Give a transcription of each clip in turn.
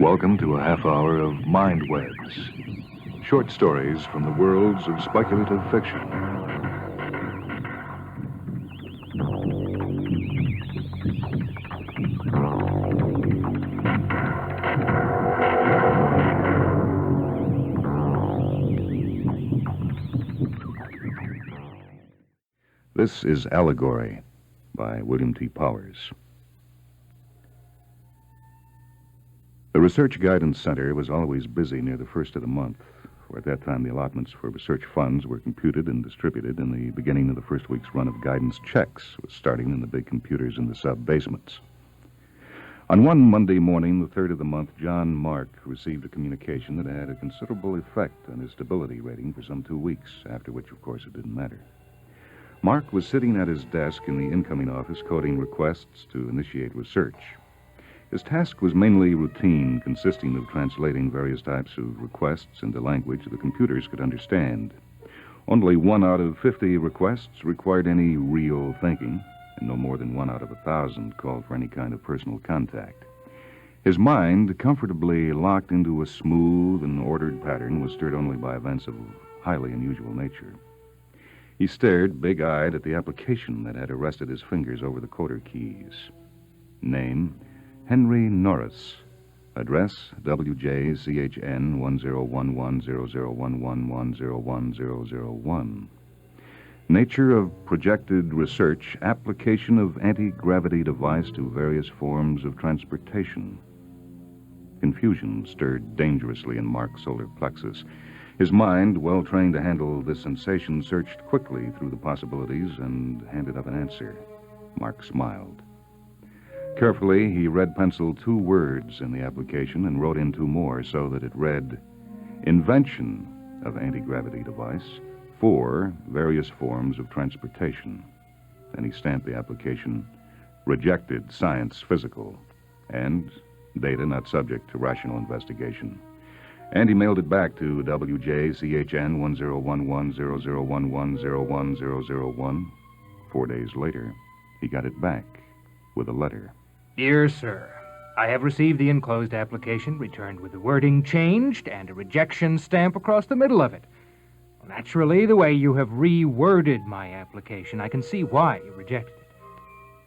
Welcome to a half hour of Mind Webs. Short stories from the worlds of speculative fiction. This is Allegory by William T. Powers. The Research Guidance Center was always busy near the first of the month, for at that time the allotments for research funds were computed and distributed, and the beginning of the first week's run of guidance checks was starting in the big computers in the sub-basements. On one Monday morning, the 3rd of the month, John Mark received a communication that had a considerable effect on his stability rating for some 2 weeks, after which, of course, it didn't matter. Mark was sitting at his desk in the incoming office coding requests to initiate research. His task was mainly routine, consisting of translating various types of requests into language the computers could understand. Only 1 out of 50 requests required any real thinking, and no more than 1 out of 1,000 called for any kind of personal contact. His mind, comfortably locked into a smooth and ordered pattern, was stirred only by events of highly unusual nature. He stared, big-eyed, at the application that had arrested his fingers over the coder keys. Name: Henry Norris. Address: WJCHN 10110011101001. Nature of projected research: application of anti-gravity device to various forms of transportation. Confusion stirred dangerously in Mark's solar plexus. His mind, well trained to handle this sensation, searched quickly through the possibilities and handed up an answer. Mark smiled. Carefully, he red-penciled 2 words in the application and wrote in 2 more so that it read, invention of anti-gravity device for various forms of transportation. Then he stamped the application, rejected science physical, and data not subject to rational investigation. And he mailed it back to WJCHN 10110011011001. 4 days later, he got it back with a letter. Dear Sir, I have received the enclosed application, returned with the wording changed and a rejection stamp across the middle of it. Naturally, the way you have reworded my application, I can see why you rejected it.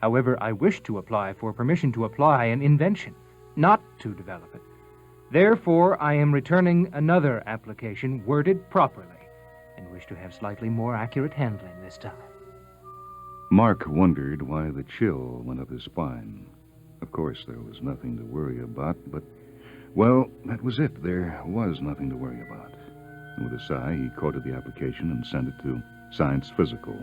However, I wish to apply for permission to apply an invention, not to develop it. Therefore, I am returning another application worded properly and wish to have slightly more accurate handling this time. Mark wondered why the chill went up his spine. Of course, there was nothing to worry about, but, well, that was it. There was nothing to worry about. And with a sigh, he coded the application and sent it to Science Physical.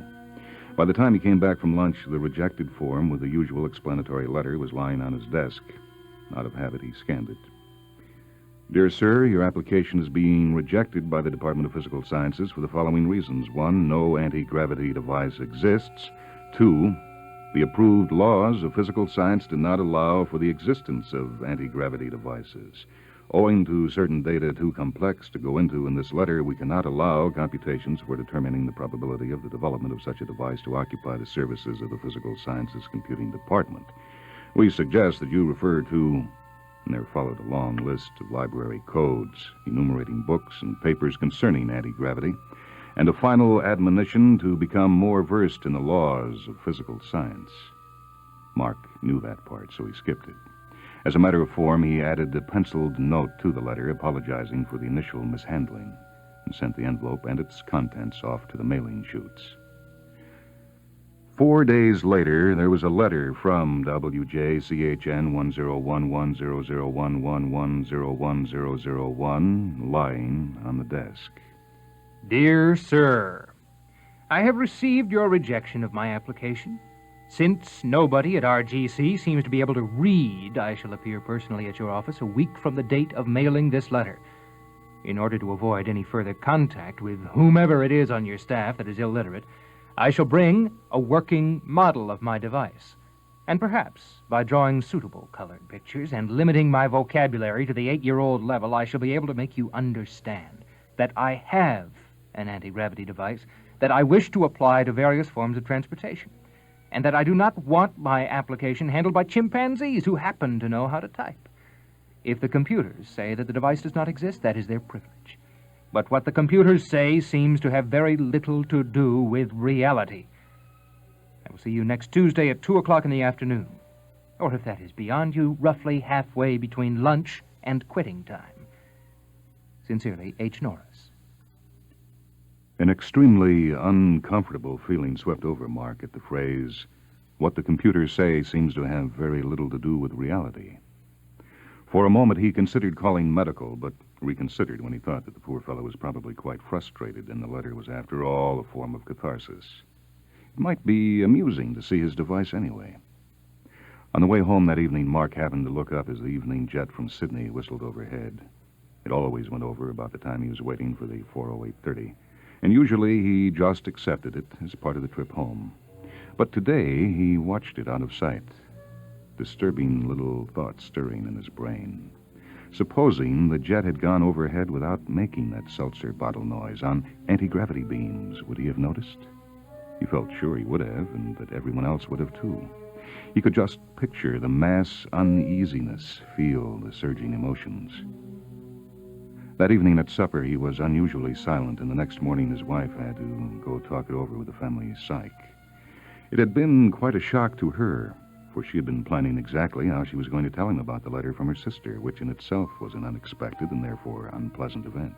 By the time he came back from lunch, the rejected form with the usual explanatory letter was lying on his desk. Out of habit, he scanned it. Dear Sir, your application is being rejected by the Department of Physical Sciences for the following reasons. 1, no anti-gravity device exists. 2, the approved laws of physical science do not allow for the existence of anti-gravity devices. Owing to certain data too complex to go into in this letter, we cannot allow computations for determining the probability of the development of such a device to occupy the services of the Physical Sciences Computing Department. We suggest that you refer to... And there followed a long list of library codes, enumerating books and papers concerning anti-gravity, and a final admonition to become more versed in the laws of physical science. Mark knew that part, so he skipped it. As a matter of form, he added a penciled note to the letter apologizing for the initial mishandling and sent the envelope and its contents off to the mailing chutes. 4 days later, there was a letter from WJCHN 10110011101001 lying on the desk. Dear Sir, I have received your rejection of my application. Since nobody at RGC seems to be able to read, I shall appear personally at your office a week from the date of mailing this letter. In order to avoid any further contact with whomever it is on your staff that is illiterate, I shall bring a working model of my device. And perhaps, by drawing suitable colored pictures and limiting my vocabulary to the 8-year-old level, I shall be able to make you understand that I have an anti-gravity device that I wish to apply to various forms of transportation, and that I do not want my application handled by chimpanzees who happen to know how to type. If the computers say that the device does not exist, that is their privilege. But what the computers say seems to have very little to do with reality. I will see you next Tuesday at 2 o'clock in the afternoon. Or if that is beyond you, roughly halfway between lunch and quitting time. Sincerely, H. Norris. An extremely uncomfortable feeling swept over Mark at the phrase, "What the computers say seems to have very little to do with reality." For a moment he considered calling medical, but reconsidered when he thought that the poor fellow was probably quite frustrated, and the letter was, after all, a form of catharsis. It might be amusing to see his device anyway. On the way home that evening, Mark happened to look up as the evening jet from Sydney whistled overhead. It always went over about the time he was waiting for the 40830, and usually he just accepted it as part of the trip home. But today he watched it out of sight, disturbing little thoughts stirring in his brain. Supposing the jet had gone overhead without making that seltzer bottle noise on anti-gravity beams, would he have noticed? He felt sure he would have, and that everyone else would have too. He could just picture the mass uneasiness, feel the surging emotions. That evening at supper, he was unusually silent, and the next morning his wife had to go talk it over with the family psych. It had been quite a shock to her, for she had been planning exactly how she was going to tell him about the letter from her sister, which in itself was an unexpected and therefore unpleasant event.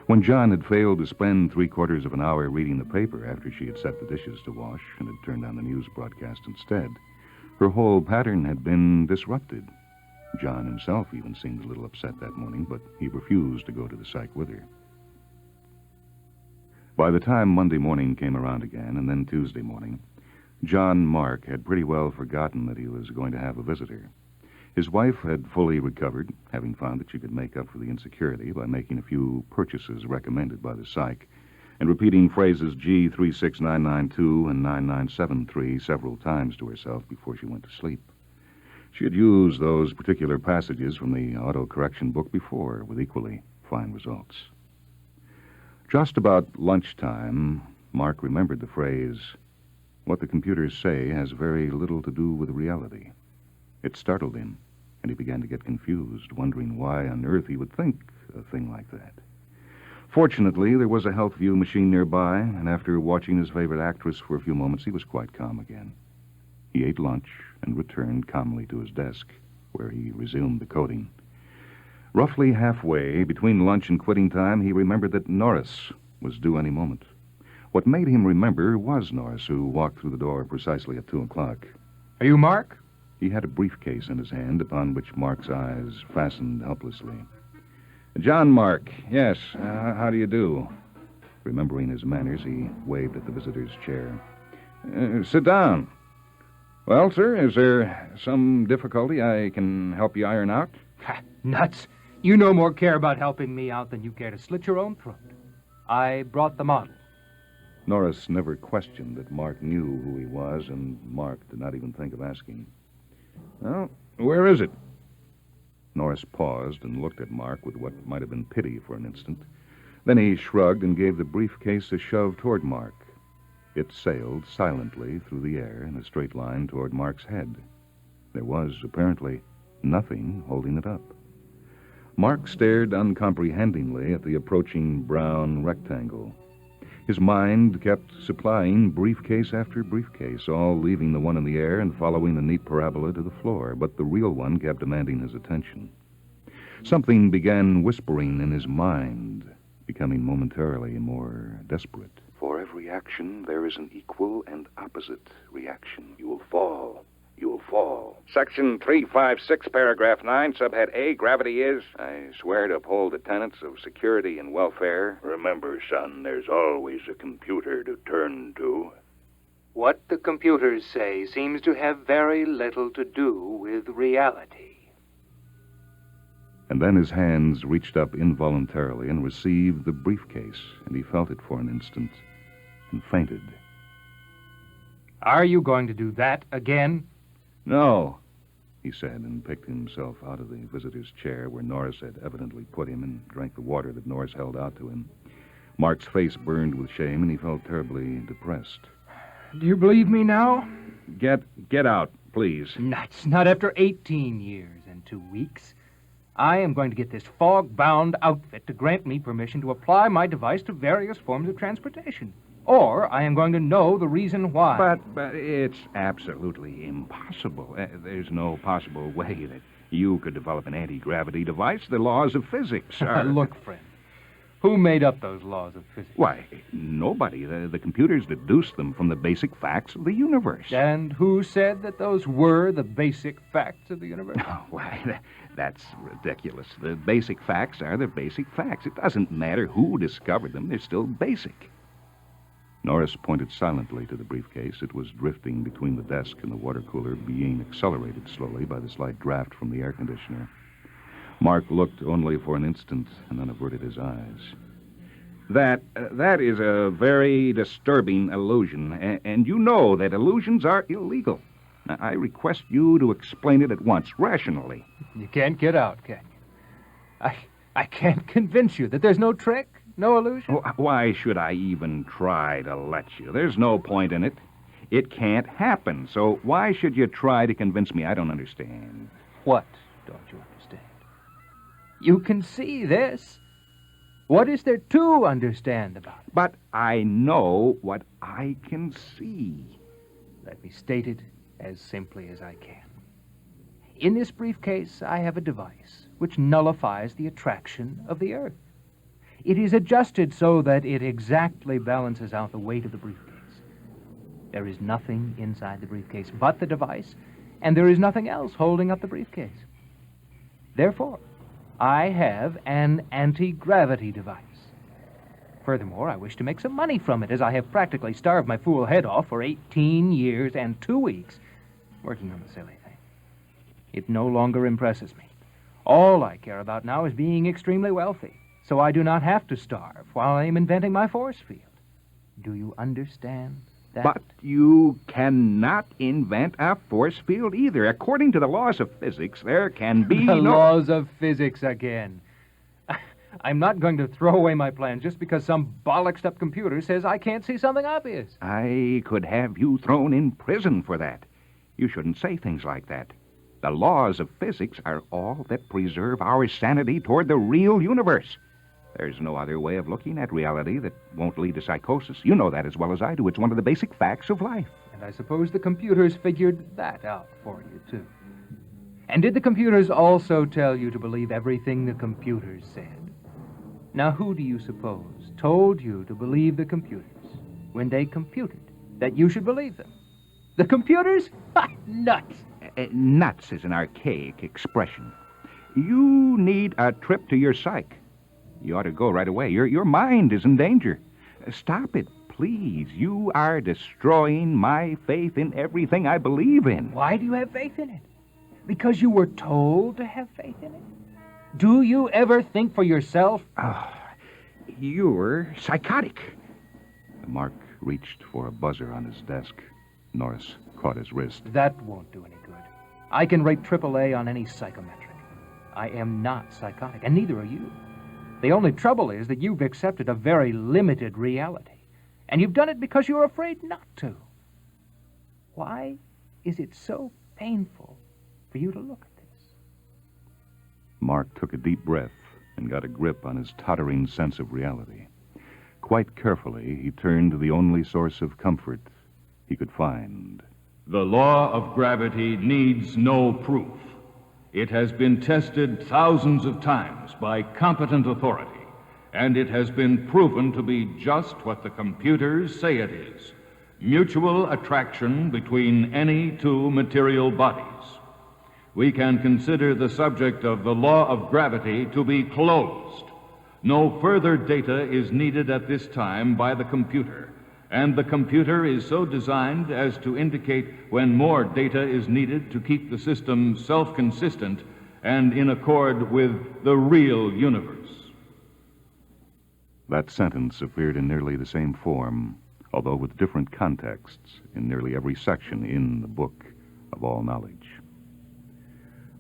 When John had failed to spend 3/4 of an hour reading the paper after she had set the dishes to wash and had turned on the news broadcast instead, her whole pattern had been disrupted. John himself even seemed a little upset that morning, but he refused to go to the psych with her. By the time Monday morning came around again, and then Tuesday morning, John Mark had pretty well forgotten that he was going to have a visitor. His wife had fully recovered, having found that she could make up for the insecurity by making a few purchases recommended by the psych, and repeating phrases G36992 and 9973 several times to herself before she went to sleep. She had used those particular passages from the auto-correction book before, with equally fine results. Just about lunchtime, Mark remembered the phrase, "What the computers say has very little to do with reality." It startled him, and he began to get confused, wondering why on earth he would think a thing like that. Fortunately, there was a Health View machine nearby, and after watching his favorite actress for a few moments, he was quite calm again. He ate lunch and returned calmly to his desk, where he resumed the coding. Roughly halfway between lunch and quitting time, he remembered that Norris was due any moment. What made him remember was Norris, who walked through the door precisely at 2 o'clock. Are you Mark? He had a briefcase in his hand, upon which Mark's eyes fastened helplessly. "John Mark, yes. How do you do?" Remembering his manners, he waved at the visitor's chair. "Sit down. Well, sir, is there some difficulty I can help you iron out?" Ha, nuts. You no more care about helping me out than you care to slit your own throat. I brought the model. Norris never questioned that Mark knew who he was, and Mark did not even think of asking. "Well, where is it?" Norris paused and looked at Mark with what might have been pity for an instant. Then he shrugged and gave the briefcase a shove toward Mark. It sailed silently through the air in a straight line toward Mark's head. There was, apparently, nothing holding it up. Mark stared uncomprehendingly at the approaching brown rectangle. His mind kept supplying briefcase after briefcase, all leaving the one in the air and following the neat parabola to the floor, but the real one kept demanding his attention. Something began whispering in his mind, becoming momentarily more desperate. "For every action, there is an equal and opposite reaction. You will fall. You will fall. Section 356, paragraph 9, subhead A, gravity is, I swear to uphold the tenets of security and welfare." "Remember, son, there's always a computer to turn to." What the computers say seems to have very little to do with reality. And then his hands reached up involuntarily and received the briefcase, and he felt it for an instant and fainted. Are you going to do that again? "No," he said, and picked himself out of the visitor's chair where Norris had evidently put him and drank the water that Norris held out to him. Mark's face burned with shame, and he felt terribly depressed. Do you believe me now? Get out, please." Nuts. Not after 18 years and 2 weeks. I am going to get this fog-bound outfit to grant me permission to apply my device to various forms of transportation. Or I am going to know the reason why. But it's absolutely impossible. There's no possible way that you could develop an anti-gravity device. The laws of physics are... Look, friend, who made up those laws of physics? Why, nobody. The computers deduced them from the basic facts of the universe. And who said that those were the basic facts of the universe? Oh, why, that's ridiculous. The basic facts are the basic facts. It doesn't matter who discovered them. They're still basic. Norris pointed silently to the briefcase. It was drifting between the desk and the water cooler, being accelerated slowly by the slight draft from the air conditioner. Mark looked only for an instant and then averted his eyes. That is a very disturbing illusion, and you know that illusions are illegal. Now, I request you to explain it at once, rationally. You can't get out, can you? I can't convince you that there's no trick, no illusion. Why should I even try to let you? There's no point in it. It can't happen, so why should you try to convince me? I don't understand. What don't you understand? You can see this. What is there to understand about it? But I know what I can see. Let me state it as simply as I can. In this briefcase, I have a device which nullifies the attraction of the Earth. It is adjusted so that it exactly balances out the weight of the briefcase. There is nothing inside the briefcase but the device, and there is nothing else holding up the briefcase. Therefore, I have an anti-gravity device. Furthermore, I wish to make some money from it, as I have practically starved my fool head off for 18 years and 2 weeks working on the silly thing. It no longer impresses me. All I care about now is being extremely wealthy, so I do not have to starve while I am inventing my force field. Do you understand that? But you cannot invent a force field either. According to the laws of physics, there can be The no... laws of physics again. I'm not going to throw away my plan just because some bollocksed-up computer says I can't see something obvious. I could have you thrown in prison for that. You shouldn't say things like that. The laws of physics are all that preserve our sanity toward the real universe. There's no other way of looking at reality that won't lead to psychosis. You know that as well as I do. It's one of the basic facts of life. And I suppose the computers figured that out for you, too. And did the computers also tell you to believe everything the computers said? Now, who do you suppose told you to believe the computers when they computed that you should believe them? The computers? Ha! Nuts! Nuts is an archaic expression. You need a trip to your psych. You ought to go right away. Your mind is in danger. Stop it, please. You are destroying my faith in everything I believe in. Why do you have faith in it? Because you were told to have faith in it? Do you ever think for yourself? You're psychotic. Mark reached for a buzzer on his desk. Norris caught his wrist. That won't do any good. I can rate AAA on any psychometric. I am not psychotic, and neither are you. The only trouble is that you've accepted a very limited reality, and you've done it because you're afraid not to. Why is it so painful for you to look at this? Mark took a deep breath and got a grip on his tottering sense of reality. Quite carefully, he turned to the only source of comfort he could find. The law of gravity needs no proof. It has been tested thousands of times by competent authority, and it has been proven to be just what the computers say it is: mutual attraction between any two material bodies. We can consider the subject of the law of gravity to be closed. No further data is needed at this time by the computer, and the computer is so designed as to indicate when more data is needed to keep the system self-consistent and in accord with the real universe. That sentence appeared in nearly the same form, although with different contexts, in nearly every section in the Book of All Knowledge.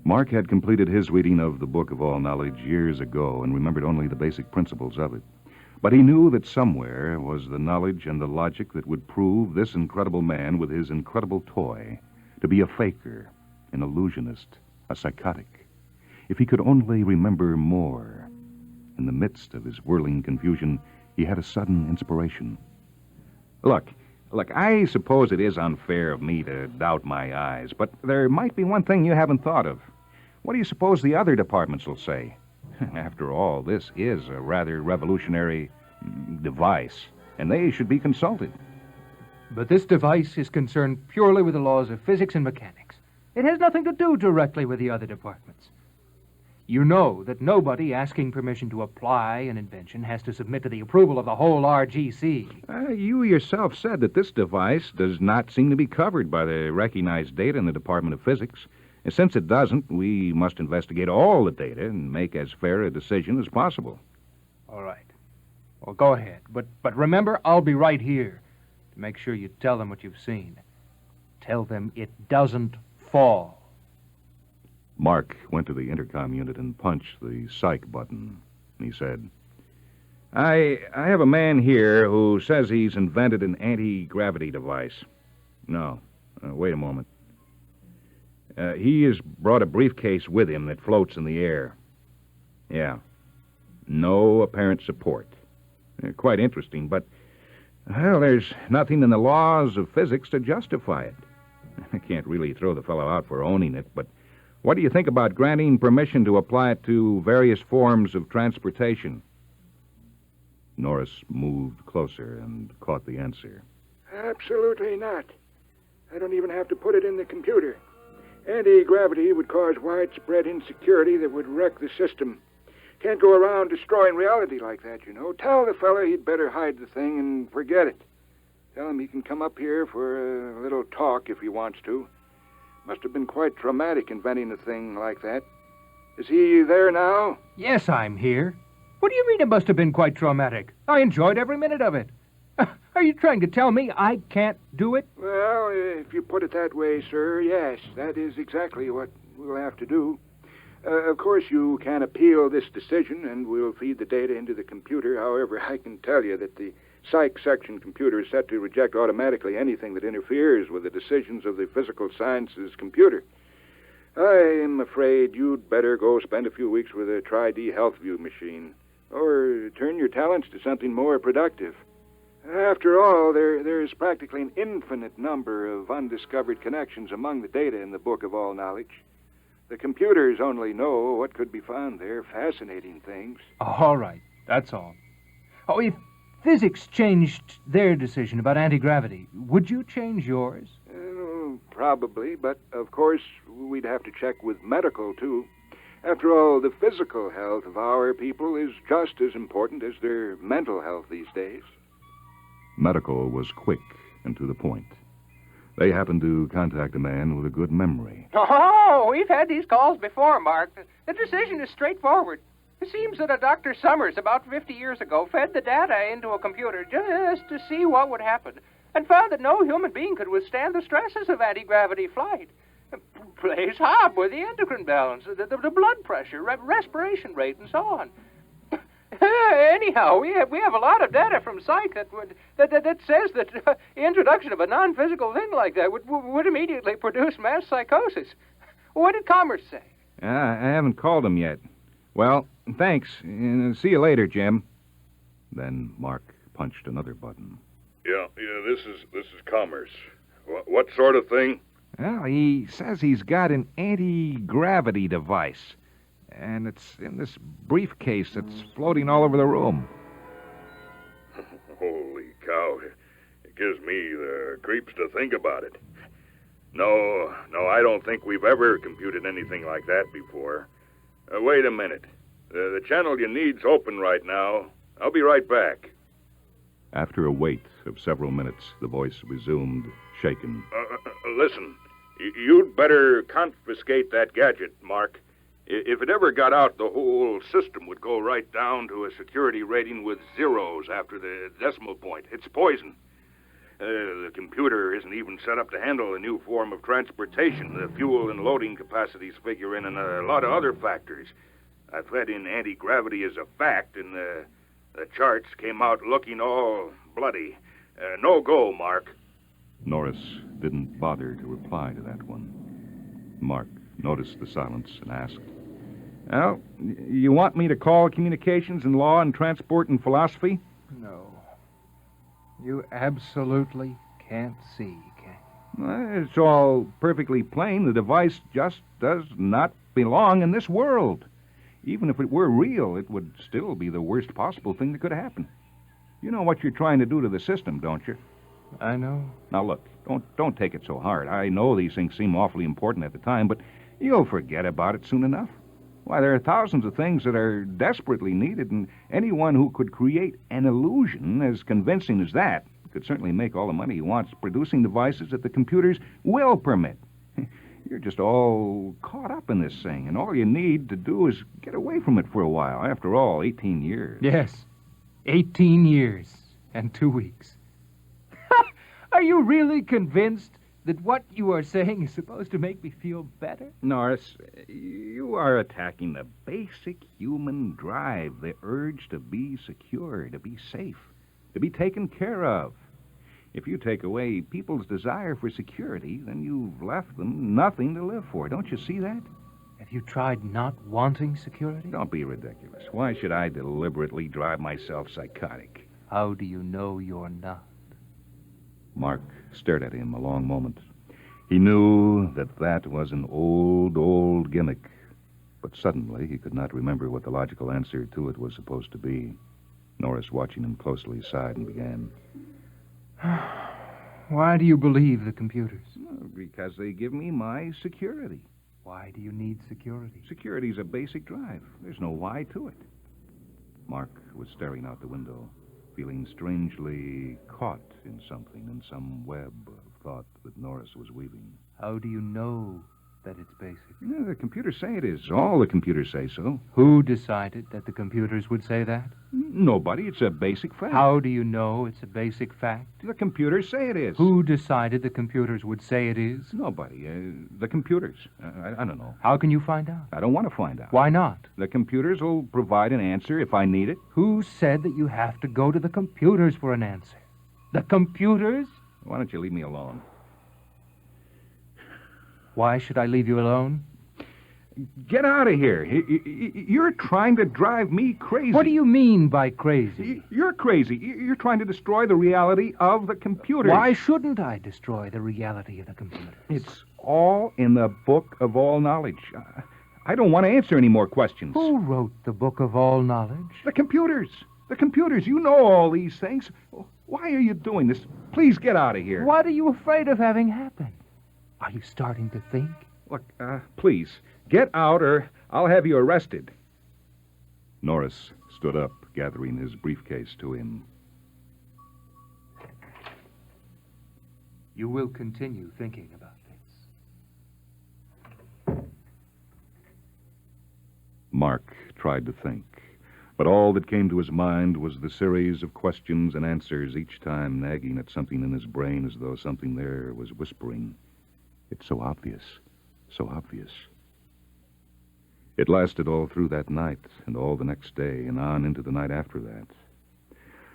Mark had completed his reading of the Book of All Knowledge years ago and remembered only the basic principles of it. But he knew that somewhere was the knowledge and the logic that would prove this incredible man with his incredible toy to be a faker, an illusionist, a psychotic. If he could only remember more. In the midst of his whirling confusion, he had a sudden inspiration. Look, I suppose it is unfair of me to doubt my eyes, but there might be one thing you haven't thought of. What do you suppose the other departments will say? After all, this is a rather revolutionary device, and they should be consulted. But this device is concerned purely with the laws of physics and mechanics. It has nothing to do directly with the other departments. You know that nobody asking permission to apply an invention has to submit to the approval of the whole RGC. You yourself said that this device does not seem to be covered by the recognized data in the Department of Physics. And since it doesn't, we must investigate all the data and make as fair a decision as possible. All right. Well, go ahead. But remember, I'll be right here to make sure you tell them what you've seen. Tell them it doesn't fall. Mark went to the intercom unit and punched the psych button. He said, I have a man here who says he's invented an anti-gravity device. No, wait a moment. He has brought a briefcase with him that floats in the air. Yeah. No apparent support. Quite interesting, but, well, there's nothing in the laws of physics to justify it. I can't really throw the fellow out for owning it, but what do you think about granting permission to apply it to various forms of transportation? Norris moved closer and caught the answer. Absolutely not. I don't even have to put it in the computer. Anti-gravity would cause widespread insecurity that would wreck the system. Can't go around destroying reality like that, you know. Tell the fella he'd better hide the thing and forget it. Tell him he can come up here for a little talk if he wants to. Must have been quite traumatic inventing a thing like that. Is he there now? Yes, I'm here. What do you mean it must have been quite traumatic? I enjoyed every minute of it. Are you trying to tell me I can't do it? Well, if you put it that way, sir, yes, that is exactly what we'll have to do. Of course, you can appeal this decision, and we'll feed the data into the computer. However, I can tell you that the psych section computer is set to reject automatically anything that interferes with the decisions of the physical sciences computer. I am afraid you'd better go spend a few weeks with a Tri-D Health View machine, or turn your talents to something more productive. After all, there's practically an infinite number of undiscovered connections among the data in the Book of All Knowledge. The computers only know what could be found there, fascinating things. All right, that's all. Oh, if physics changed their decision about anti-gravity, would you change yours? Probably, but of course we'd have to check with medical, too. After all, the physical health of our people is just as important as their mental health these days. Medical was quick and to the point. They happened to contact a man with a good memory. Oh, we've had these calls before, Mark. The decision is straightforward. It seems that a Dr. Summers about 50 years ago fed the data into a computer just to see what would happen, and found that no human being could withstand the stresses of anti-gravity flight. Plays hob with the endocrine balance, the blood pressure, respiration rate, and so on. Anyhow, we have a lot of data from psych that says that the introduction of a non-physical thing like that would immediately produce mass psychosis. What did Commerce say? I haven't called him yet. Well, thanks. See you later, Jim. Then Mark punched another button. Yeah, this is Commerce. What sort of thing? Well, he says he's got an anti-gravity device. And it's in this briefcase that's floating all over the room. Holy cow. It gives me the creeps to think about it. No, I don't think we've ever computed anything like that before. Wait a minute. The channel you need's open right now. I'll be right back. After a wait of several minutes, the voice resumed, shaken. Listen, you'd better confiscate that gadget, Mark. If it ever got out, the whole system would go right down to a security rating with zeros after the decimal point. It's poison. The computer isn't even set up to handle a new form of transportation. The fuel and loading capacities figure in, and a lot of other factors. I fed in anti-gravity as a fact, and the charts came out looking all bloody. No go, Mark. Norris didn't bother to reply to that one. Mark noticed the silence and asked, Well, you want me to call communications and law and transport and philosophy? No. You absolutely can't see, can you? Well, it's all perfectly plain. The device just does not belong in this world. Even if it were real, it would still be the worst possible thing that could happen. You know what you're trying to do to the system, don't you? I know. Now, look, don't take it so hard. I know these things seem awfully important at the time, but you'll forget about it soon enough. Why, there are thousands of things that are desperately needed, and anyone who could create an illusion as convincing as that could certainly make all the money he wants producing devices that the computers will permit. You're just all caught up in this thing, and all you need to do is get away from it for a while. After all, 18 years. Yes. 18 years and 2 weeks. Are you really convinced that what you are saying is supposed to make me feel better? Norris, you are attacking the basic human drive, the urge to be secure, to be safe, to be taken care of. If you take away people's desire for security, then you've left them nothing to live for. Don't you see that? Have you tried not wanting security? Don't be ridiculous. Why should I deliberately drive myself psychotic? How do you know you're not? Mark stared at him a long moment. He knew that was an old gimmick, but suddenly he could not remember what the logical answer to it was supposed to be. Norris, watching him closely, sighed and began. Why do you believe the computers? Because they give me my security. Why do you need security? Security's a basic drive. There's no why to it. Mark was staring out the window, feeling strangely caught in something, in some web of thought that Norris was weaving. How do you know that it's basic? Yeah, the computers say it is. All the computers say so. Who decided that the computers would say that? Nobody. It's a basic fact. How do you know it's a basic fact? The computers say it is. Who decided the computers would say it is? Nobody. The computers. I don't know. How can you find out? I don't want to find out. Why not? The computers will provide an answer if I need it. Who said that you have to go to the computers for an answer? The computers? Why don't you leave me alone? Why should I leave you alone? Get out of here. You're trying to drive me crazy. What do you mean by crazy? You're crazy. You're trying to destroy the reality of the computers. Why shouldn't I destroy the reality of the computers? It's all in the book of all knowledge. I don't want to answer any more questions. Who wrote the book of all knowledge? The computers. The computers. You know all these things. Why are you doing this? Please get out of here. What are you afraid of having happen? Are you starting to think? Look, please, get out or I'll have you arrested. Norris stood up, gathering his briefcase to him. You will continue thinking about this. Mark tried to think, but all that came to his mind was the series of questions and answers, each time nagging at something in his brain as though something there was whispering. It's so obvious, so obvious. It lasted all through that night and all the next day and on into the night after that.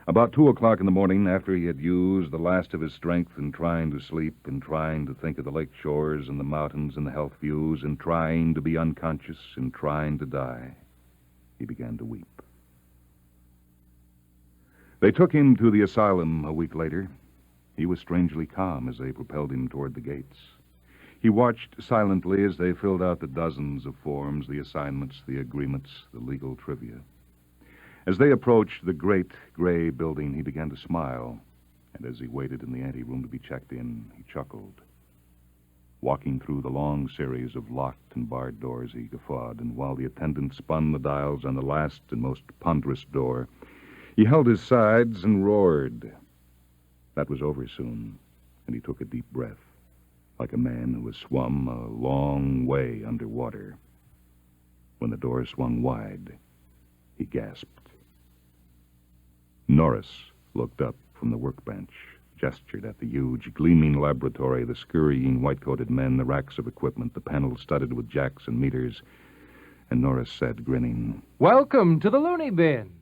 About 2 o'clock in the morning, after he had used the last of his strength in trying to sleep and trying to think of the lake shores and the mountains and the health views and trying to be unconscious and trying to die, he began to weep. They took him to the asylum a week later. He was strangely calm as they propelled him toward the gates. He watched silently as they filled out the dozens of forms, the assignments, the agreements, the legal trivia. As they approached the great gray building, he began to smile, and as he waited in the anteroom to be checked in, he chuckled. Walking through the long series of locked and barred doors, he guffawed, and while the attendant spun the dials on the last and most ponderous door, he held his sides and roared. That was over soon, and he took a deep breath, like a man who has swum a long way underwater. When the door swung wide, he gasped. Norris looked up from the workbench, gestured at the huge, gleaming laboratory, the scurrying white-coated men, the racks of equipment, the panels studded with jacks and meters, and Norris said, grinning, Welcome to the loony bin.